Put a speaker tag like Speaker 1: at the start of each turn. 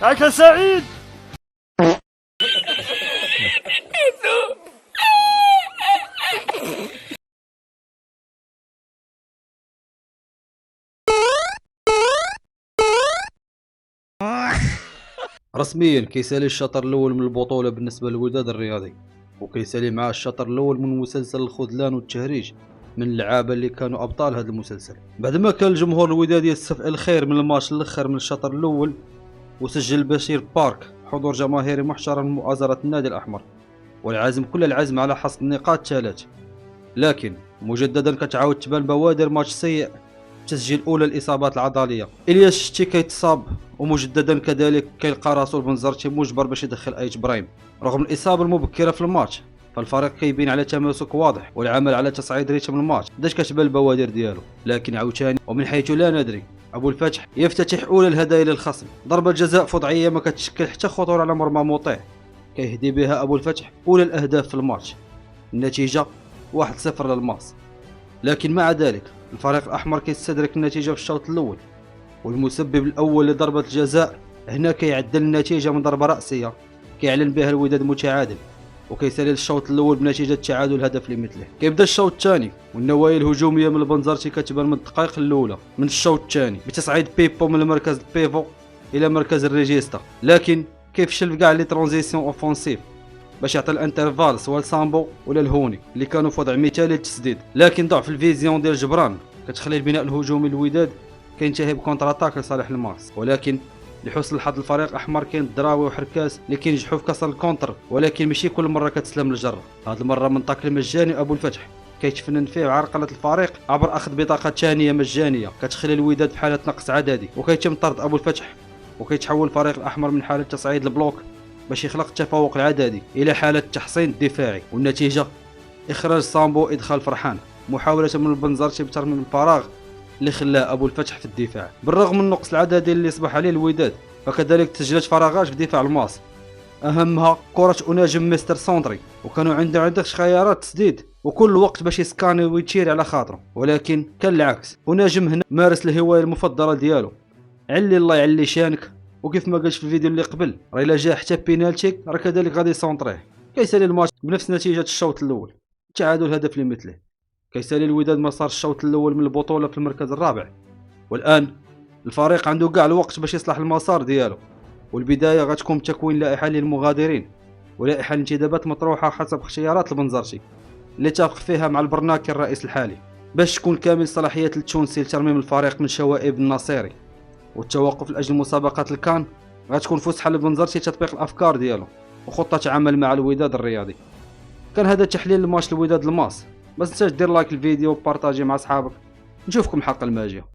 Speaker 1: هاك سعيد.
Speaker 2: رسميا كيسالي الشطر الاول من البطوله بالنسبه للوداد الرياضي، وكيسالي معاه الشطر الاول من مسلسل الخذلان والتهريج من اللعابه اللي كانوا ابطال هذا المسلسل. بعد ما كان الجمهور الودادي يستفع الخير من الماتش الاخر من الشطر الاول، وسجل بشير بارك حضور جماهيري محترم من مؤازره النادي الاحمر والعزم كل العزم على حصد النقاط ثلاث. لكن مجددا كتعاود تبان بوادر ماتش سيء، تسجيل اولى الاصابات العضليه، الياس شتي كيتصاب، ومجددا كذلك كيلقى راسو البنزرتي مجبر باش يدخل ايت برايم رغم الاصابه المبكره في الماتش. فالفريق كيبين على تماسك واضح والعمل على تصعيد ريتم الماتش بداش كتبان البوادر ديالو. لكن عاوتاني ومن حيث لا ندري ابو الفتح يفتتح اولى الهدايا للخصم، ضربه جزاء فضعيه ما كتشكل حتى خطوره على مرمى مطيع، كيهدي بها ابو الفتح اولى الاهداف في الماتش. النتيجه 1-0 للماس. لكن مع ذلك الفريق الاحمر كيستدرك النتيجه في الشوط الاول، والمسبب الاول لضربه الجزاء هنا كيعدل النتيجه من ضربه راسيه كيعلن بها الوداد متعادل، وكيسالي الشوط الاول بنتيجه تعادل هدف لمثله. كيبدا الشوط الثاني والنوايا الهجوميه من البنزرتي كتبان من الدقائق الاولى من الشوط الثاني بتصعيد بيبو من المركز البيفو الى مركز الريجيستا، لكن كيفشل في كاع لي ترانزيسيون اوفونسيف باش يعطي الانترفال سواء لسامبو ولا الهوني اللي كانوا في وضع مثالي للتسديد. لكن ضعف الفيزيون ديال جبران كتخلي البناء الهجومي للوداد كينتهي بكونتر اتاك لصالح الماس. ولكن لحسن الحظ الفريق الاحمر كاين الدراوي وحركاس اللي كينجحوا في كسر الكونتر، ولكن ماشي كل مره كتسلم الجره. هذه المره من طاكل مجاني ابو الفتح كيتفنن فيه عرقله الفريق عبر اخذ بطاقه ثانيه مجانيه كتخلي الوداد في حاله نقص عددي، وكيتم طرد ابو الفتح، وكيتحول الفريق الاحمر من حاله تصعيد البلوك باش يخلق التفوق العددي الى حاله التحصين الدفاعي. والنتيجه اخراج سامبو ادخال فرحان، محاوله من البنزرتي بترميم الفراغ اللي خلاه ابو الفتح في الدفاع. بالرغم من النقص العددي اللي اصبح عليه الوداد، فكذلك تسجلت فراغات في دفاع الماس، اهمها كره اناجم مستر سونتري، وكانوا عنده عدة خيارات تسديد وكل وقت باش يسكاني ويتشير على خاطره. ولكن كان العكس، اناجم هنا مارس الهوايه المفضله ديالو، علي الله يعلي شانك، وكيف ما قلت في الفيديو اللي قبل راه الا جا حتى بينالتي راه كذلك غادي يسونطريه. كيسالي الماتش بنفس نتيجه الشوط الاول، تعادل هدف لمثله. كيسالي الوداد مسار الشوط الاول من البطوله في المركز الرابع، والان الفريق عنده كاع الوقت باش يصلح المسار ديالو. والبدايه غتكون بتكوين لائحه للمغادرين ولائحه الانتدابات مطروحه حسب اختيارات البنزرتي اللي اتفق فيها مع البرناكي الرئيس الحالي باش تكون كامل صلاحيات التونسي لترميم الفريق من شوائب الناصيري. والتوقف لاجل مسابقات الكان غتكون فسحه للبنزرتي تطبيق الافكار ديالو وخطه عمل مع الوداد الرياضي. كان هذا تحليل الماتش الوداد الماس، ما تنساش دير لايك الفيديو وبارطاجي مع اصحابك. نشوفكم حق الماجيه.